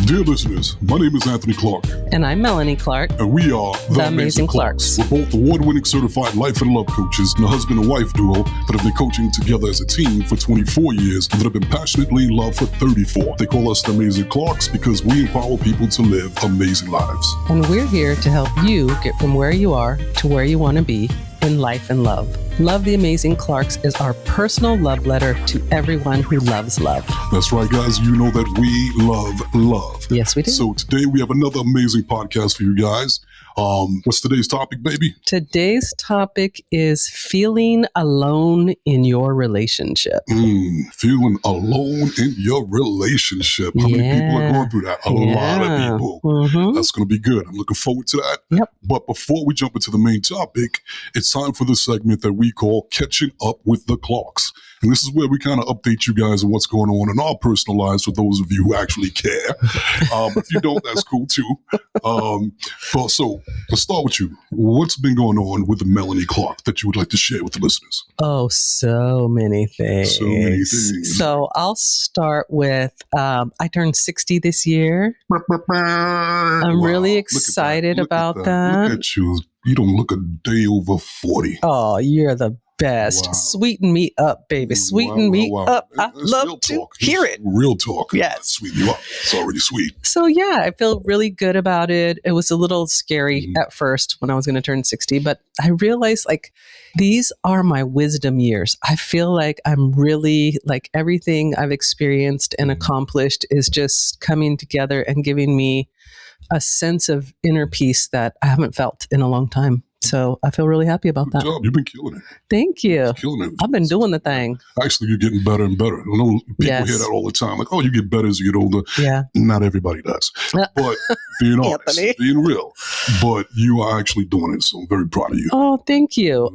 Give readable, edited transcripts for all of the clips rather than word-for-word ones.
Dear listeners, my name is Anthony Clark. And I'm Melanie Clark. And we are The Amazing Clarks. We're both award-winning certified life and love coaches and a husband and wife duo that have been coaching together as a team for 24 years and that have been passionately in love for 34. They call us The Amazing Clarks because we empower people to live amazing lives. And we're here to help you get from where you are to where you want to be in life and love. Love the Amazing Clarks is our personal love letter to everyone who loves love. That's right, guys. You know that we love love. Yes, we do. So today we have another amazing podcast for you guys. What's today's topic, baby? Today's topic is feeling alone in your relationship. Feeling alone in your relationship. How many people are going through that? A lot of people. Mm-hmm. That's going to be good. I'm looking forward to that. Yep. But before we jump into the main topic, it's time for the segment that we call Catching Up with the Clarks. And this is where we kind of update you guys on what's going on in our personal lives for those of you who actually care. If you don't, that's cool too. So let's start with you. What's been going on with Melanie Clark that you would like to share with the listeners? Oh, so many things. So I'll start with, I turned 60 this year. I'm really excited about that. Look at you. You don't look a day over 40. Oh, you're the best. Wow. Sweeten me up, baby. Sweeten me up. I love to hear it. Real talk. Yes. Sweeten you up. It's already sweet. So yeah, I feel really good about it. It was a little scary at first when I was going to turn 60, but I realized these are my wisdom years. I feel like I'm really everything I've experienced and accomplished is just coming together and giving me a sense of inner peace that I haven't felt in a long time. So I feel really happy about that. Good job. You've been killing it. Thank you. You're killing it. I've been doing the thing. Actually, you're getting better and better. I know people hear that all the time. Like, oh, you get better as you get older. Yeah. Not everybody does. But being honest, being real. But you are actually doing it. So I'm very proud of you. Oh, thank you.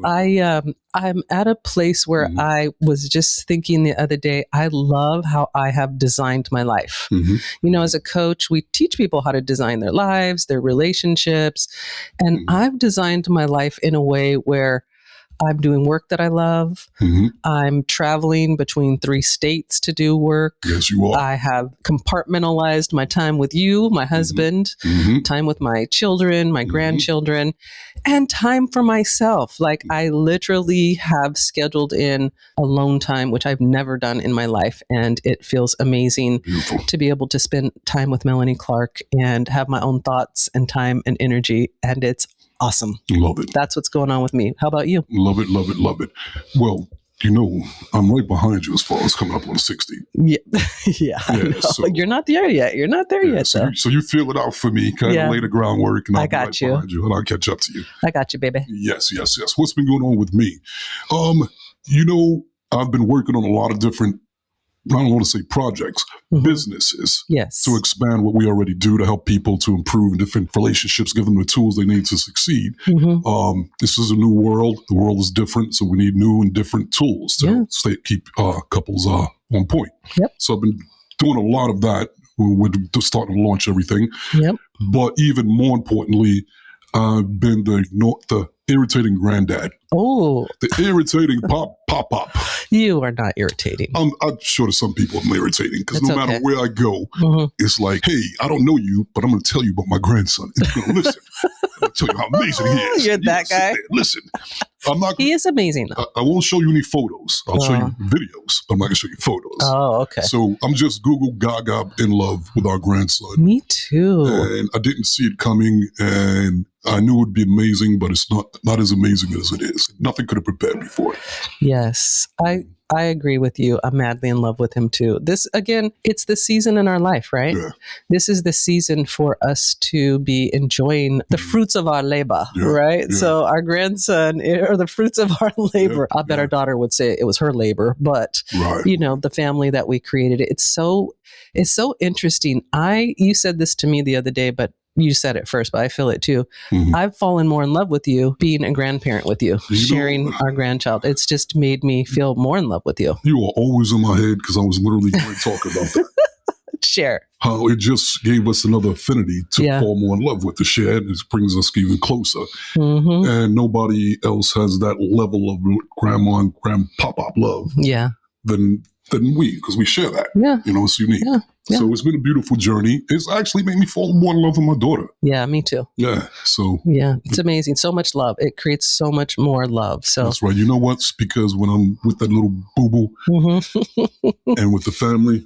I'm at a place where I was just thinking the other day, I love how I have designed my life. You know, as a coach, we teach people how to design their lives, their relationships. And I've designed my life in a way where I'm doing work that I love. I'm traveling between 3 states to do work. Yes, you are. I have compartmentalized my time with you, my husband, time with my children, my grandchildren, and time for myself. I literally have scheduled in alone time, which I've never done in my life. And it feels amazing to be able to spend time with Melanie Clark and have my own thoughts and time and energy. And it's awesome. Love it. That's what's going on with me. How about you? Love it, love it, love it. Well, you know, I'm right behind you as far as coming up on 60. Yeah. So, you're not there yet. You're not there yet. So you feel it out for me, kind of lay the groundwork, and I'll be right behind you, and I'll catch up to you. I got you, baby. Yes. What's been going on with me? You know, I've been working on a lot of different, I don't want to say projects, businesses to expand what we already do to help people to improve different relationships, give them the tools they need to succeed. This is a new world. The world is different, so we need new and different tools to keep couples on point. So I've been doing a lot of that. We're just starting to launch everything. But even more importantly, I've been the irritating granddad. Oh. The irritating pop. You are not irritating. I'm sure to some people I'm irritating because no matter where I go, it's like, hey, I don't know you, but I'm going to tell you about my grandson. And you're going to listen. I'm going to tell you how amazing he is. You're that guy. Listen. He is amazing. I won't show you any photos. I'll show you videos, but I'm not going to show you photos. Oh, okay. So I'm just Google Gaga in love with our grandson. Me too. And I didn't see it coming, and I knew it would be amazing, but it's not as amazing as it is. Nothing could have prepared me for it. Yes, I agree with you. I'm madly in love with him too. This, again, it's the season in our life, right? Yeah. This is the season for us to be enjoying the fruits of our labor, right? Yeah. So our grandson, or the fruits of our labor. I bet our daughter would say it was her labor, but you know, the family that we created. It's so interesting. You said this to me the other day, but you said it first, but I feel it too. I've fallen more in love with you, being a grandparent with you, sharing our grandchild. It's just made me feel more in love with you. You are always in my head because I was literally going to talk about that. Share. How it just gave us another affinity to fall more in love with. The share, it brings us even closer. And nobody else has that level of grandma and grandpop love than we, because we share that. You know, it's unique. Yeah. So it's been a beautiful journey. It's actually made me fall more in love with my daughter. Yeah, me too. Yeah. So yeah, it's amazing. So much love. It creates so much more love. So that's right. You know what? It's because when I'm with that little boo-boo and with the family,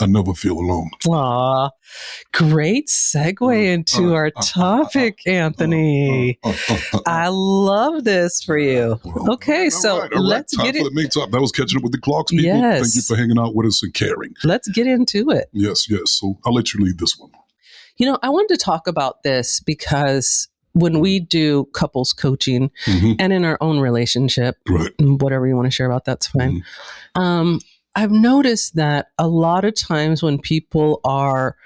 I never feel alone. Aw, great segue into our topic, Anthony. I love this for you. Okay, let's get it. That was catching up with the Clarks people. Yes. Thank you for hanging out with us and caring. Let's get into it. Yes. So I'll let you lead this one. I wanted to talk about this because when we do couples coaching and in our own relationship, whatever you want to share about, that's fine. I've noticed that a lot of times when people are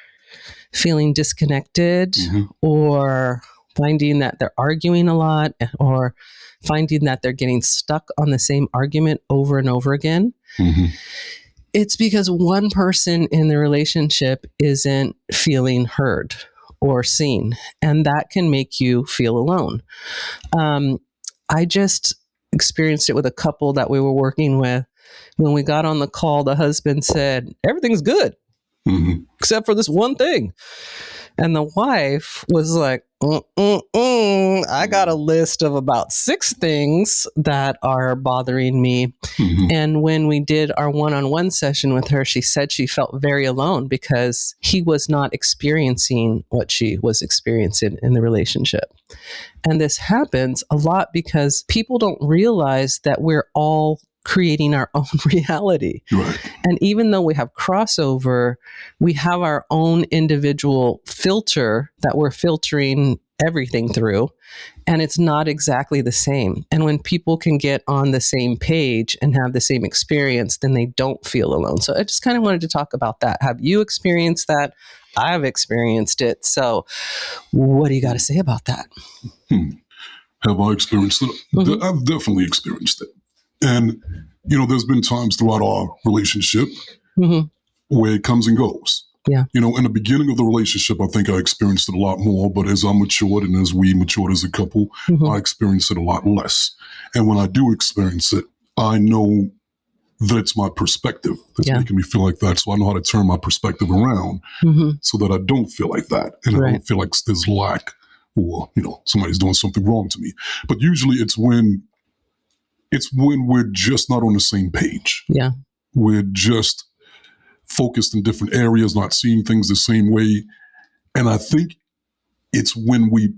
feeling disconnected or finding that they're arguing a lot or finding that they're getting stuck on the same argument over and over again, it's because one person in the relationship isn't feeling heard or seen, and that can make you feel alone. I just experienced it with a couple that we were working with. When we got on the call, the husband said, everything's good, except for this one thing. And the wife was like, I got a list of about 6 things that are bothering me. And when we did our one-on-one session with her, she said she felt very alone because he was not experiencing what she was experiencing in the relationship. And this happens a lot because people don't realize that we're all creating our own reality. Right. And even though we have crossover, we have our own individual filter that we're filtering everything through, and it's not exactly the same. And when people can get on the same page and have the same experience, then they don't feel alone. So I just kind of wanted to talk about that. Have you experienced that? I've experienced it. So what do you got to say about that? Have I experienced it? I've definitely experienced it. And, there's been times throughout our relationship where it comes and goes. Yeah. In the beginning of the relationship, I think I experienced it a lot more. But as I matured and as we matured as a couple, I experienced it a lot less. And when I do experience it, I know that it's my perspective that's making me feel like that. So I know how to turn my perspective around so that I don't feel like that. And I don't feel like there's lack or, somebody's doing something wrong to me. But usually it's when we're just not on the same page. Yeah. We're just focused in different areas, not seeing things the same way. And I think it's when we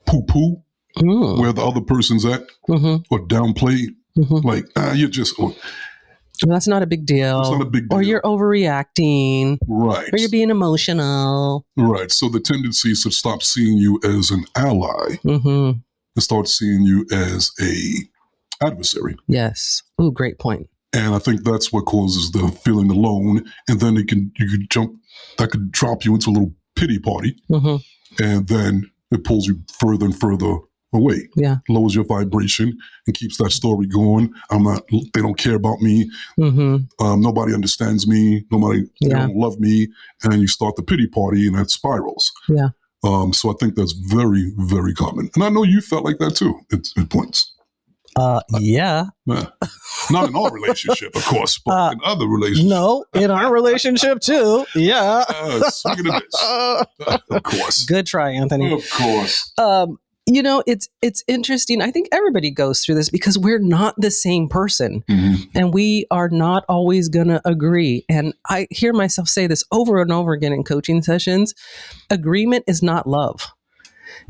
poo-poo where the other person's at or downplay, like, you're just... well, that's not a big deal. It's not a big deal. Or you're overreacting. Right. Or you're being emotional. Right. So the tendency is to stop seeing you as an ally and start seeing you as a adversary. Yes. Ooh, great point. And I think that's what causes the feeling alone. And then that could drop you into a little pity party. And then it pulls you further and further away. Yeah. Lowers your vibration and keeps that story going. They don't care about me. Nobody understands me. They don't love me. And you start the pity party and that spirals. Yeah. So I think that's very, very common. And I know you felt like that too at points. Yeah. Not in our relationship, of course, but in other relationships. No, in our relationship too. Yeah. Speaking of this, of course. Good try, Anthony. Of course. It's interesting. I think everybody goes through this because we're not the same person and we are not always going to agree. And I hear myself say this over and over again in coaching sessions. Agreement is not love.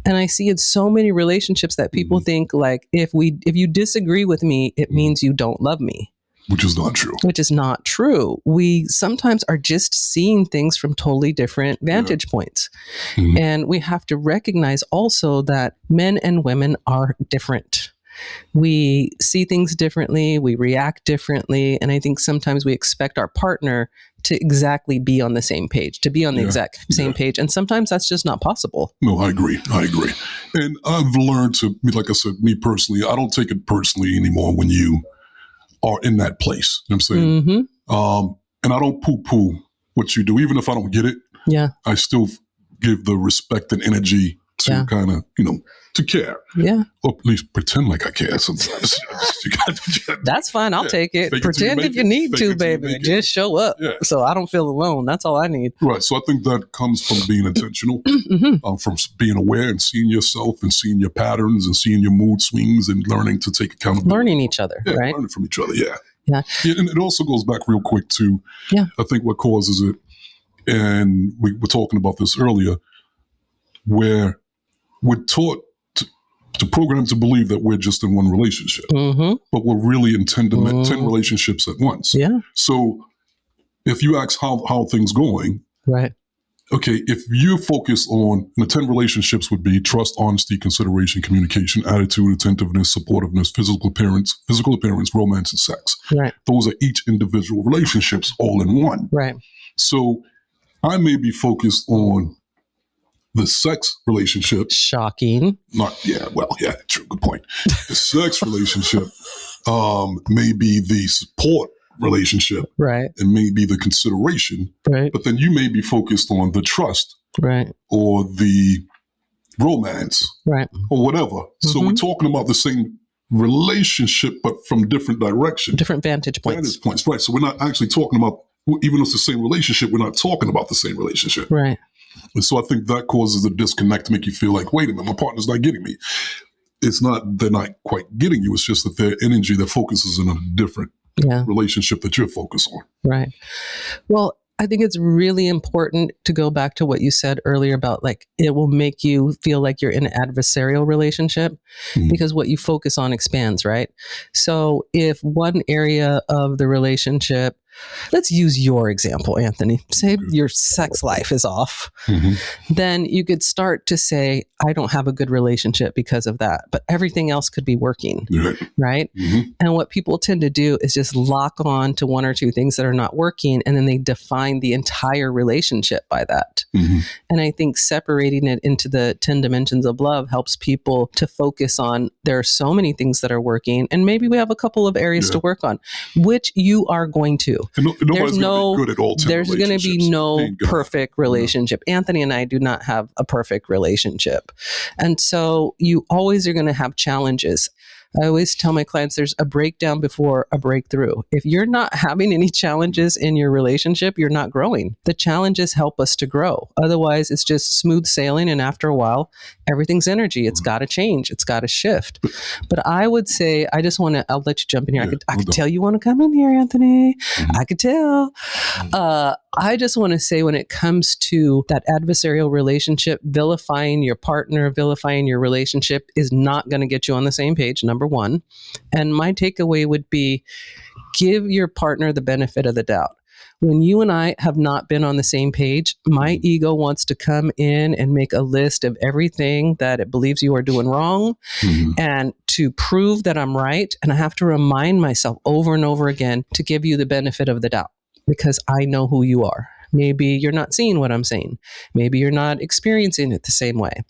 And I see in so many relationships that people think like, if you disagree with me, it means you don't love me. Which is not true. Which is not true. We sometimes are just seeing things from totally different vantage points. And we have to recognize also that men and women are different. We see things differently, we react differently, and I think sometimes we expect our partner to exactly be on the same page, to be on the exact same page, and sometimes that's just not possible. No, I agree. And I've learned to, like I said, me personally, I don't take it personally anymore when you are in that place. You know what I'm saying? And I don't poo-poo what you do, even if I don't get it. Yeah. I still give the respect and energy to kind of, to care. Yeah. Or at least pretend like I care sometimes. That's fine. I'll take it. Pretend if you need to, baby. Just show up. Yeah. So I don't feel alone. That's all I need. Right. So I think that comes from being intentional, from being aware and seeing yourself and seeing your patterns and seeing your mood swings and learning to take accountability. Learning each other, right? Learning from each other, yeah. And it also goes back real quick to, I think what causes it, and we were talking about this earlier, where we're taught to program to believe that we're just in one relationship, but we're really in 10 relationships at once. Yeah. So if you ask how things going, right? Okay, if you focus on the 10 relationships would be trust, honesty, consideration, communication, attitude, attentiveness, supportiveness, physical appearance, romance, and sex. Right. Those are each individual relationships all in one. Right. So I may be focused on the sex relationship. Shocking. True, good point. The sex relationship may be the support relationship, right, and maybe the consideration, right, but then you may be focused on the trust, right, or the romance, right, or whatever. So we're talking about the same relationship, but from different directions, different vantage points, right? So we're not actually talking about, even though it's the same relationship, we're not talking about the same relationship, right? And so I think that causes a disconnect to make you feel like, wait a minute, my partner's not getting me. It's not they're not quite getting you. It's just that their energy, their focus is in a different relationship that you're focused on. Right. Well, I think it's really important to go back to what you said earlier about like, it will make you feel like you're in an adversarial relationship because what you focus on expands, right? So if one area of the relationship, let's use your example, Anthony, say your sex life is off, then you could start to say, I don't have a good relationship because of that, but everything else could be working, right? And what people tend to do is just lock on to one or two things that are not working, and then they define the entire relationship by that. And I think separating it into the 10 dimensions of love helps people to focus on, there are so many things that are working, and maybe we have a couple of areas to work on, which you are going to. There's going to be no perfect relationship. Anthony and I do not have a perfect relationship. And so you always are going to have challenges. I always tell my clients there's a breakdown before a breakthrough. If you're not having any challenges in your relationship, you're not growing. The challenges help us to grow. Otherwise, it's just smooth sailing. And after a while, everything's energy. It's got to change. It's got to shift. But I would say, I'll let you jump in here. I could tell you want to come in here, Anthony. I could tell. I just want to say when it comes to that adversarial relationship, vilifying your partner, vilifying your relationship is not going to get you on the same page, number one. And my takeaway would be, give your partner the benefit of the doubt. When you and I have not been on the same page, my ego wants to come in and make a list of everything that it believes you are doing wrong and to prove that I'm right. And I have to remind myself over and over again to give you the benefit of the doubt, because I know who you are. Maybe you're not seeing what I'm saying. Maybe you're not experiencing it the same way.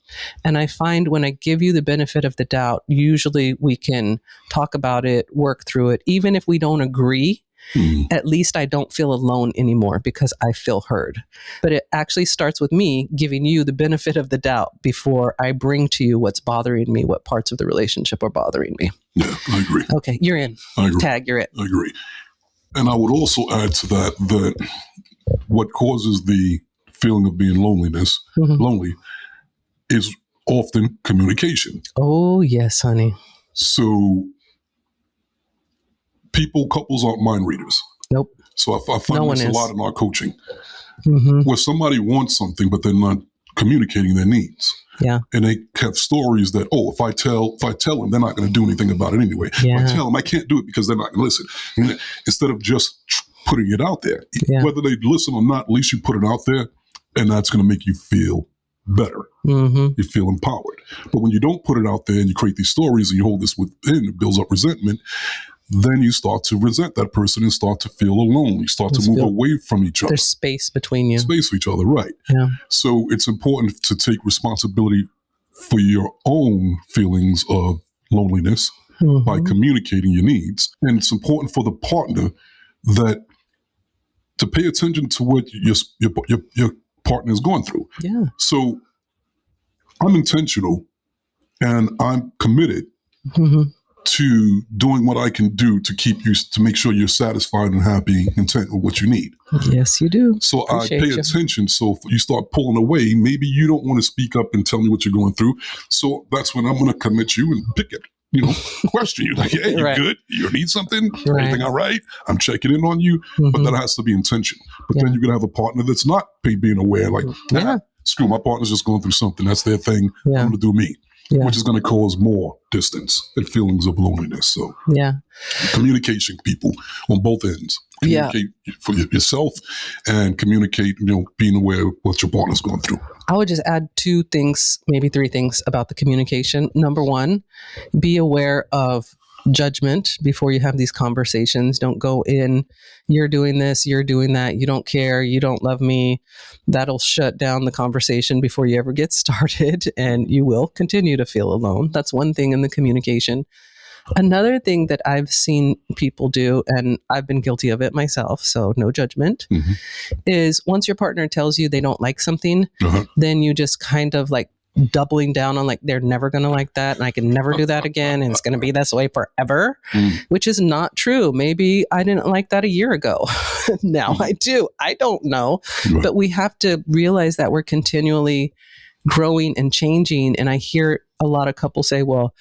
And I find when I give you the benefit of the doubt, usually we can talk about it, work through it. Even if we don't agree, at least I don't feel alone anymore because I feel heard. But it actually starts with me giving you the benefit of the doubt before I bring to you what's bothering me, what parts of the relationship are bothering me. Yeah, I agree. Okay, you're in. I agree. Tag, you're in. I agree. And I would also add to that what causes the feeling of being lonely is often communication. Oh, yes, honey. So couples aren't mind readers. Nope. So I find this a lot in our coaching, where somebody wants something, but they're not communicating their needs. Yeah. And they have stories that, if I tell them, they're not going to do anything about it anyway. Yeah. If I tell them, I can't do it because they're not going to listen. Instead of just putting it out there, whether they listen or not, at least you put it out there, and that's going to make you feel better. You feel empowered. But when you don't put it out there and you create these stories and you hold this within, it builds up resentment. Then you start to resent that person and start to feel alone. You start to move away from each other. There's space between you. Space for each other, right. Yeah. So it's important to take responsibility for your own feelings of loneliness by communicating your needs. And it's important for the partner to pay attention to what your partner is going through. Yeah. So I'm intentional and I'm committed to doing what I can do to keep you, to make sure you're satisfied and happy, content with what you need. Yes, you do. So Appreciate I pay attention. So if you start pulling away, maybe you don't want to speak up and tell me what you're going through. So that's when I'm going to commit you and pick it. Question you like, hey, you good? You need something? Everything all right? I'm checking in on you. But that has to be intentional. But then you're going to have a partner that's not being aware, like, screw, my partner's just going through something. That's their thing. I'm going to do me. Which is going to cause more distance and feelings of loneliness. So, communication, people, on both ends. Communicate for yourself and communicate, being aware of what your partner's going through. I would just add 2 things, maybe 3 things about the communication. Number 1, be aware of judgment before you have these conversations. Don't go in, you're doing this, you're doing that, you don't care, you don't love me. That'll shut down the conversation before you ever get started, and you will continue to feel alone. That's one thing in the communication. Another thing that I've seen people do, and I've been guilty of it myself, so no judgment, is once your partner tells you they don't like something, then you just kind of like doubling down on like, they're never going to like that, and I can never do that again, and it's going to be this way forever, which is not true. Maybe I didn't like that a year ago. Now I do. I don't know. But we have to realize that we're continually growing and changing. And I hear a lot of couples say, well,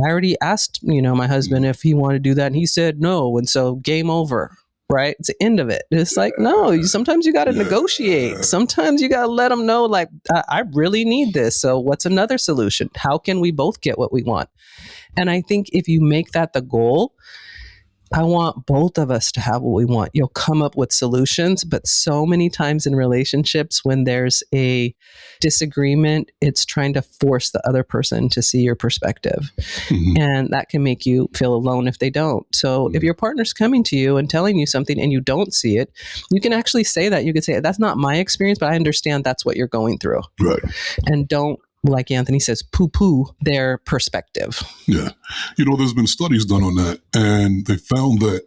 I already asked, my husband if he wanted to do that, and he said no. And so game over. Right? It's the end of it. It's like, no, sometimes you got to negotiate. Sometimes you got to let them know, like, I really need this. So what's another solution? How can we both get what we want? And I think if you make that the goal, I want both of us to have what we want. You'll come up with solutions, but so many times in relationships, when there's a disagreement, it's trying to force the other person to see your perspective. And that can make you feel alone if they don't. So if your partner's coming to you and telling you something and you don't see it, you can actually say that. You can say, that's not my experience, but I understand that's what you're going through. Right. And don't, like Anthony says, poo-poo their perspective. Yeah. There's been studies done on that, and they found that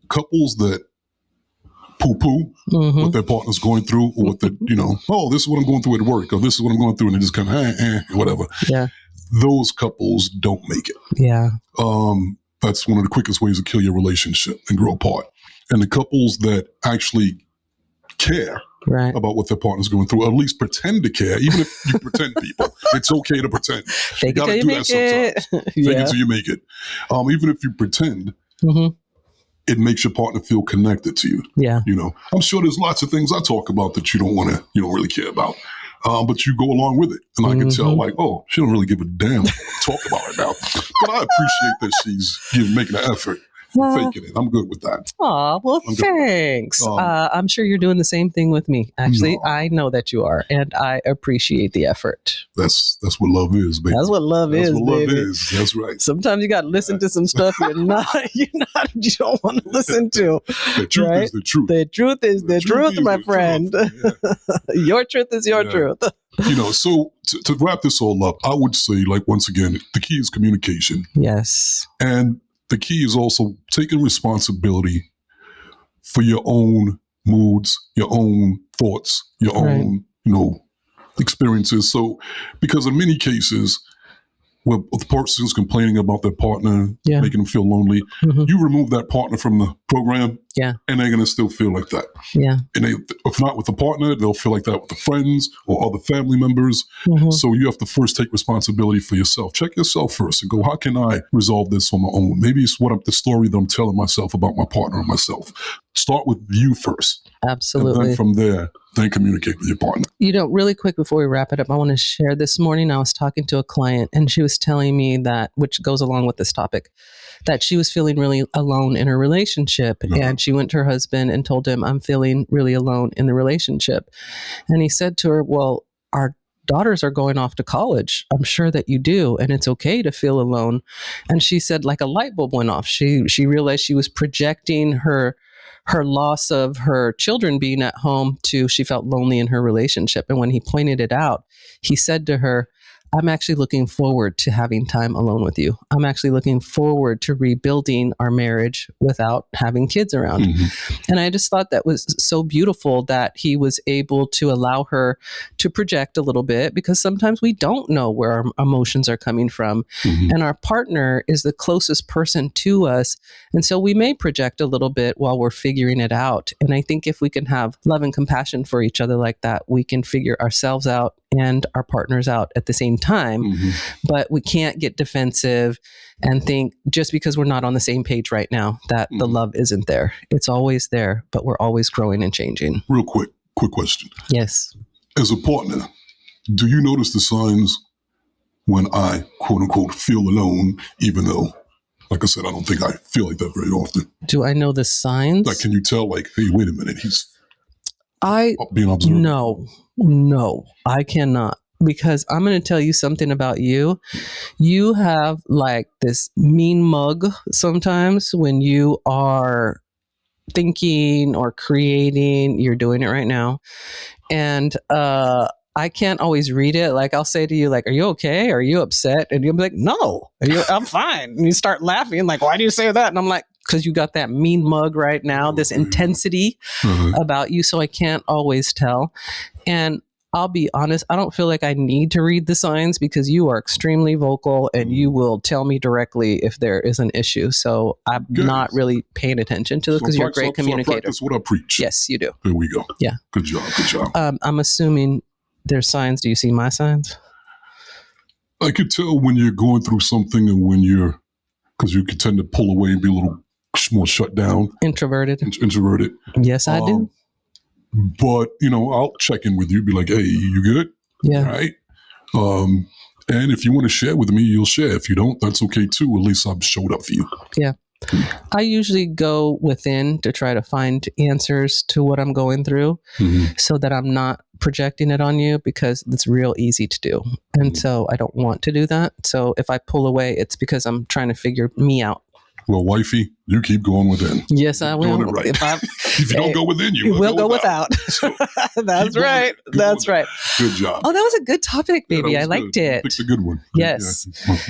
couples that poo-poo what their partner's going through, or what oh, this is what I'm going through at work, or this is what I'm going through, and they just kind of, whatever. Yeah. Those couples don't make it. Yeah. That's one of the quickest ways to kill your relationship and grow apart. And the couples that actually care about what their partner's going through, or at least pretend to care, even if you pretend, people. It's okay to pretend. You got to do that sometimes. Fake it till you make it. Even if you pretend, it makes your partner feel connected to you. Yeah. I'm sure there's lots of things I talk about that you don't really care about. But you go along with it. And I can tell, like, oh, she don't really give a damn to talk about it now. But I appreciate that she's making an effort. Faking it. I'm good with that. Aw, well, thanks. I'm sure you're doing the same thing with me. Actually, I know that you are, and I appreciate the effort. That's what love is, baby. That's what love is, baby. Love is. That's right. Sometimes you got to listen to some stuff you don't want to listen to. The truth is the truth. The truth is the truth, my friend. Yeah. Your truth is your truth. So to wrap this all up, I would say, like, once again, the key is communication. Yes. And the key is also taking responsibility for your own moods, your own thoughts, your own, experiences. So, because in many cases, where the person's complaining about their partner, making them feel lonely, you remove that partner from the program, and they're going to still feel like that. Yeah. And if not with the partner, they'll feel like that with the friends or other family members. So you have to first take responsibility for yourself. Check yourself first and go, how can I resolve this on my own? Maybe it's the story that I'm telling myself about my partner and myself. Start with you first. Absolutely. And then from there, then communicate with your partner. Really quick before we wrap it up, I want to share this morning. I was talking to a client and she was telling me that, which goes along with this topic, that she was feeling really alone in her relationship. And she went to her husband and told him, I'm feeling really alone in the relationship. And he said to her, well, our daughters are going off to college. I'm sure that you do. And it's okay to feel alone. And she said, like a light bulb went off. She realized she was projecting her loss of her children being at home to she felt lonely in her relationship. And when he pointed it out, he said to her, I'm actually looking forward to having time alone with you. I'm actually looking forward to rebuilding our marriage without having kids around. And I just thought that was so beautiful that he was able to allow her to project a little bit, because sometimes we don't know where our emotions are coming from. And our partner is the closest person to us. And so we may project a little bit while we're figuring it out. And I think if we can have love and compassion for each other like that, we can figure ourselves out and our partners out at the same time. But we can't get defensive and think just because we're not on the same page right now that the love isn't there. It's always there, but we're always growing and changing. Real quick question. Yes. As a partner, do you notice the signs when I, quote unquote, feel alone, even though, like I said, I don't think I feel like that very often? Do I know the signs? Like, can you tell, like, hey, wait a minute, he's being observed? No, I cannot. Because I'm going to tell you something about you. You have like this mean mug sometimes when you are thinking or creating. You're doing it right now. And I can't always read it. Like I'll say to you, like, are you okay? Are you upset? And you'll be like, no, I'm fine. And you start laughing like, why do you say that? And I'm like, because you got that mean mug right now, this intensity about you. So I can't always tell. And I'll be honest, I don't feel like I need to read the signs because you are extremely vocal and you will tell me directly if there is an issue. So I'm not really paying attention to it because you're a great communicator. That's what I preach. Yes, you do. There we go. Yeah. Good job. I'm assuming there's signs. Do you see my signs? I could tell when you're going through something and when because you could tend to pull away and be a little more shut down. Introverted. Yes, I do. But, I'll check in with you, be like, hey, you good? Yeah. Right? And if you want to share with me, you'll share. If you don't, that's okay too. At least I've showed up for you. Yeah. I usually go within to try to find answers to what I'm going through so that I'm not projecting it on you, because it's real easy to do. And so I don't want to do that. So if I pull away, it's because I'm trying to figure me out. Well, wifey, you keep going within. Yes, I will. Doing it right. If you don't go within, you will go without. So That's right. That's right. Good job. Oh, that was a good topic, baby. I liked it. It's a good one. Yes.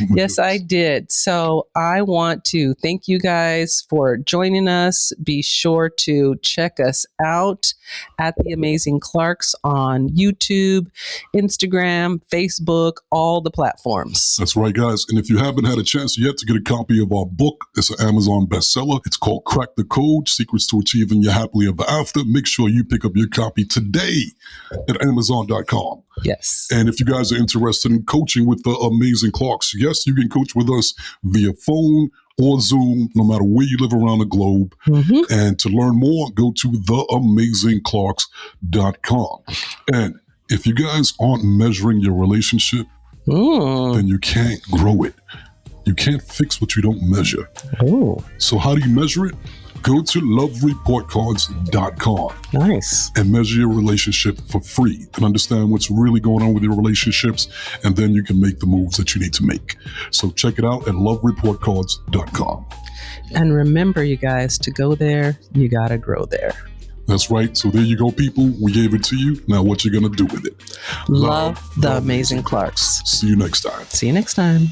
Yes, I did. So I want to thank you guys for joining us. Be sure to check us out at The Amazing Clarks on YouTube, Instagram, Facebook, all the platforms. That's right, guys. And if you haven't had a chance yet to get a copy of our book, it's an Amazon bestseller. It's called Crack the Code, Secrets to Achieving Your Happily Ever After. Make sure you pick up your copy today at Amazon.com. Yes. And if you guys are interested in coaching with the Amazing Clarks, yes, you can coach with us via phone or Zoom, no matter where you live around the globe. And to learn more, go to theamazingclarks.com. And if you guys aren't measuring your relationship, then you can't grow it. You can't fix what you don't measure. So how do you measure it? Go to lovereportcards.com. Nice. And measure your relationship for free and understand what's really going on with your relationships. And then you can make the moves that you need to make. So check it out at lovereportcards.com. And remember, you guys, to go there, you got to grow there. That's right. So there you go, people. We gave it to you. Now what you going to do with it? Love the Amazing Clarks. See you next time. See you next time.